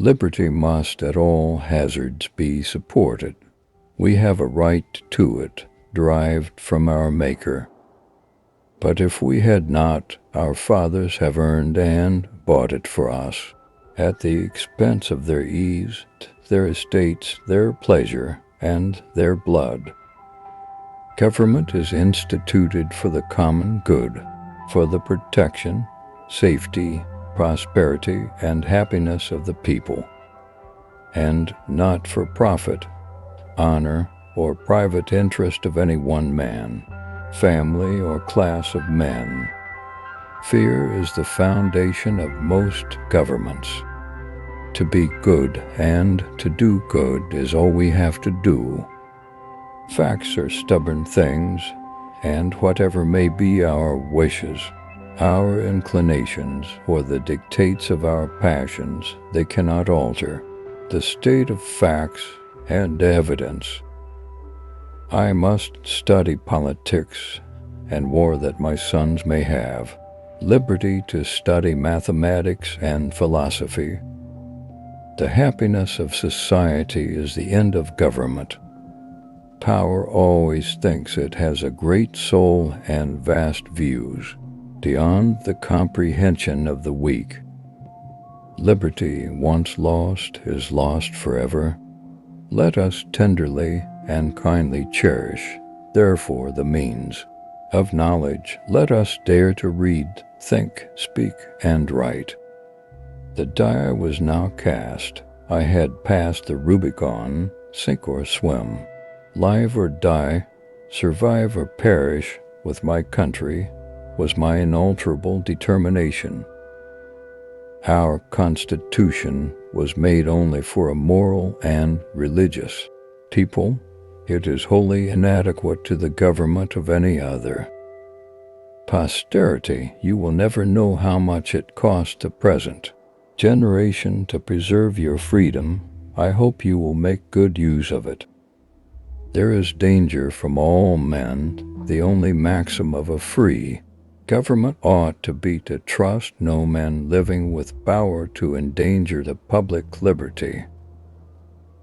Liberty must at all hazards be supported. We have a right to it, derived from our Maker. But if we had not, our fathers have earned and bought it for us, at the expense of their ease, their estates, their pleasure, and their blood. Government is instituted for the common good, for the protection, safety, prosperity, and happiness of the people, and not for profit, honor, or private interest of any one man, family, or class of men. Fear is the foundation of most governments. To be good and to do good is all we have to do. Facts are stubborn things, and whatever may be our wishes, our inclinations, or the dictates of our passions, they cannot alter the state of facts and evidence. I must study politics and war that my sons may have liberty to study mathematics and philosophy. The happiness of society is the end of government. Power always thinks it has a great soul and vast views, beyond the comprehension of the weak. Liberty, once lost, is lost forever. Let us tenderly and kindly cherish, therefore, the means of knowledge. Let us dare to read, think, speak, and write. The die was now cast. I had passed the Rubicon, sink or swim, live or die, survive or perish with my country, was my inalterable determination. Our Constitution was made only for a moral and religious people. It is wholly inadequate to the government of any other. Posterity, you will never know how much it cost the present generation to preserve your freedom. I hope you will make good use of it. There is danger from all men. The only maxim of a free government ought to be to trust no man living with power to endanger the public liberty.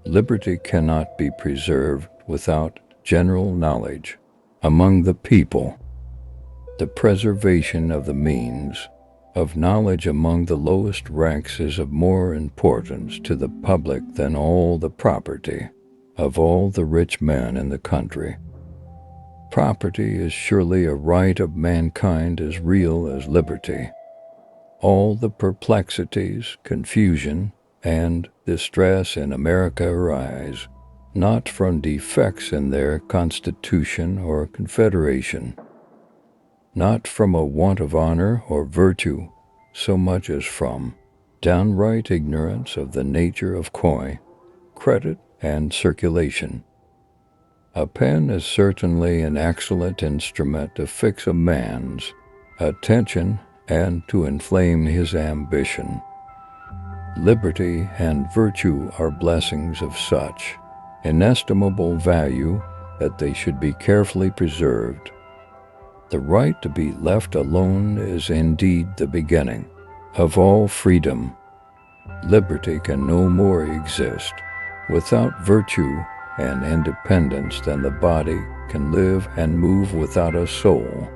Liberty cannot be preserved without general knowledge among the people. The preservation of the means of knowledge among the lowest ranks is of more importance to the public than all the property of all the rich men in the country. Property is surely a right of mankind as real as liberty. All the perplexities, confusion, and distress in America arise not from defects in their Constitution or Confederation, not from a want of honor or virtue, so much as from downright ignorance of the nature of coin, credit, and circulation. A pen is certainly an excellent instrument to fix a man's attention and to inflame his ambition. Liberty and virtue are blessings of such inestimable value that they should be carefully preserved. The right to be left alone is indeed the beginning of all freedom. Liberty can no more exist without virtue and independence than the body can live and move without a soul.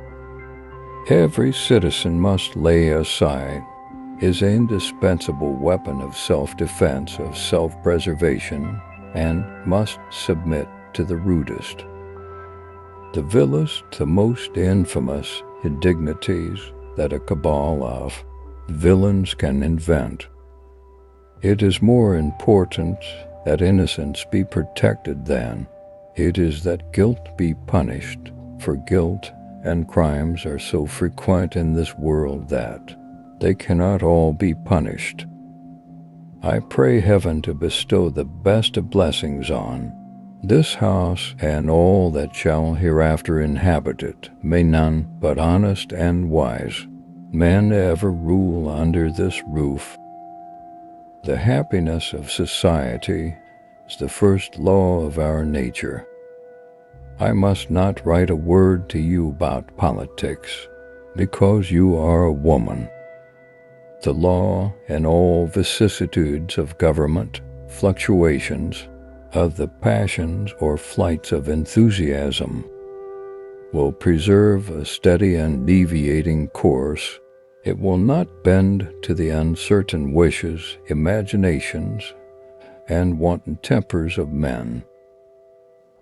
Every citizen must lay aside his indispensable weapon of self-defense, of self-preservation, and must submit to the rudest, the vilest, the most infamous indignities that a cabal of villains can invent. It is more important that innocence be protected than it is that guilt be punished, for guilt and crimes are so frequent in this world that they cannot all be punished. I pray heaven to bestow the best of blessings on this house and all that shall hereafter inhabit it. May none but honest and wise men ever rule under this roof. The happiness of society is the first law of our nature. I must not write a word to you about politics, because you are a woman. The law and all vicissitudes of government, fluctuations of the passions or flights of enthusiasm, will preserve a steady and deviating course. It will not bend to the uncertain wishes, imaginations, and wanton tempers of men.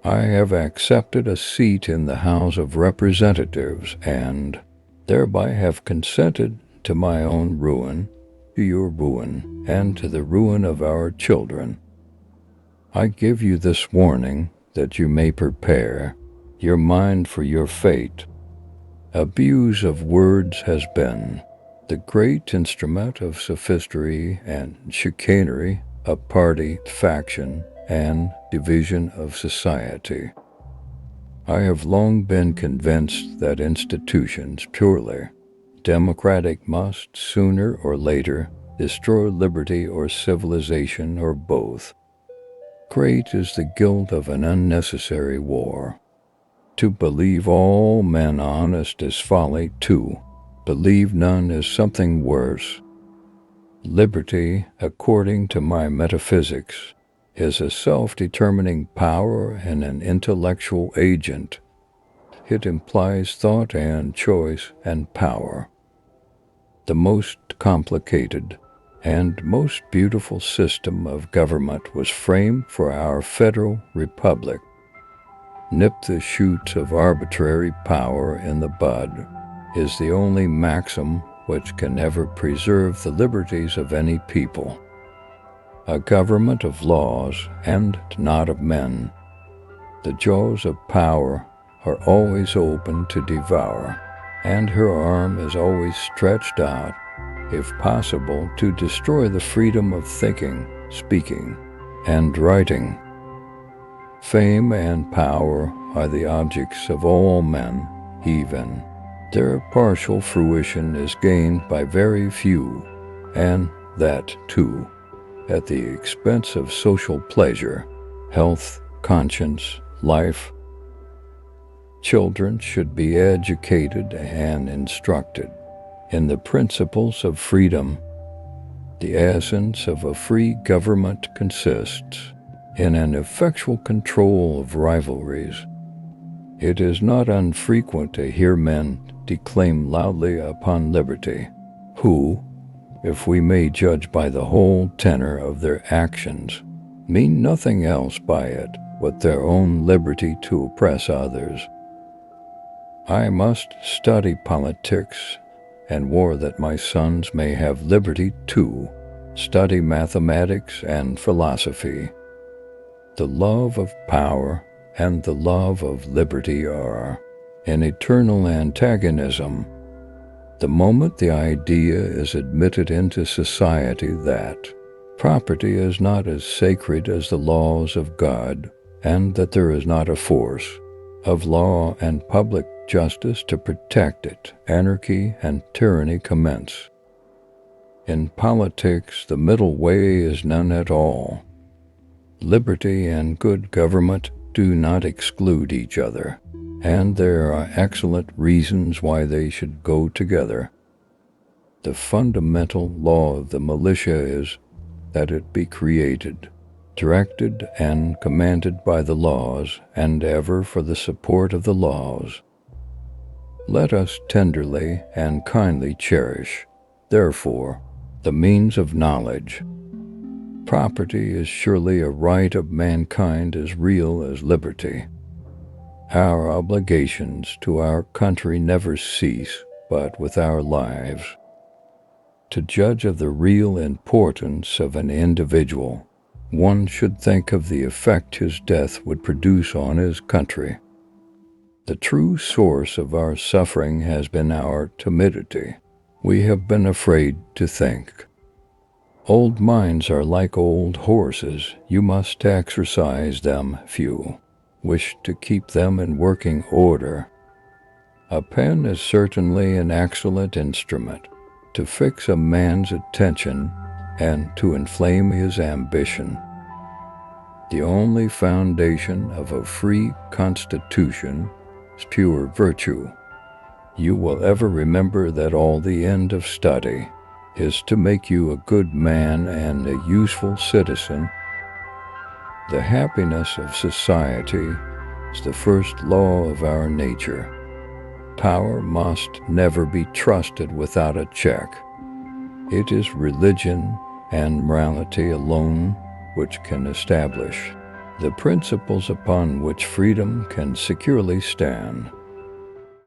I have accepted a seat in the House of Representatives and thereby have consented to my own ruin, to your ruin, and to the ruin of our children. I give you this warning that you may prepare your mind for your fate. Abuse of words has been the great instrument of sophistry and chicanery, of party, faction, and division of society. I have long been convinced that institutions purely democratic must, sooner or later, destroy liberty or civilization or both. Great is the guilt of an unnecessary war. To believe all men honest is folly, to believe none is something worse. Liberty, according to my metaphysics, is a self-determining power and an intellectual agent. It implies thought and choice and power. The most complicated and most beautiful system of government was framed for our federal republic. Nip the shoots of arbitrary power in the bud is the only maxim which can ever preserve the liberties of any people. A government of laws and not of men. The jaws of power are always open to devour, and her arm is always stretched out, if possible, to destroy the freedom of thinking, speaking, and writing. Fame and power are the objects of all men, even. Their partial fruition is gained by very few, and that, too, at the expense of social pleasure, health, conscience, life. Children should be educated and instructed in the principles of freedom. The essence of a free government consists in an effectual control of rivalries. It is not unfrequent to hear men declaim loudly upon liberty, who, if we may judge by the whole tenor of their actions, mean nothing else by it but their own liberty to oppress others. I must study politics and war that my sons may have liberty to study mathematics and philosophy. The love of power and the love of liberty are an eternal antagonism. The moment the idea is admitted into society that property is not as sacred as the laws of God, and that there is not a force of law and public justice to protect it, anarchy and tyranny commence. In politics, the middle way is none at all. Liberty and good government do not exclude each other, and there are excellent reasons why they should go together. The fundamental law of the militia is that it be created, directed and commanded by the laws, and ever for the support of the laws. Let us tenderly and kindly cherish, therefore, the means of knowledge. Property is surely a right of mankind as real as liberty. Our obligations to our country never cease but with our lives. To judge of the real importance of an individual, one should think of the effect his death would produce on his country. The true source of our suffering has been our timidity. We have been afraid to think. Old minds are like old horses. You must exercise them if you wish to keep them in working order. A pen is certainly an excellent instrument to fix a man's attention and to inflame his ambition. The only foundation of a free constitution is pure virtue. You will ever remember that all the end of study is to make you a good man and a useful citizen. The happiness of society is the first law of our nature. Power must never be trusted without a check. It is religion and morality alone which can establish the principles upon which freedom can securely stand.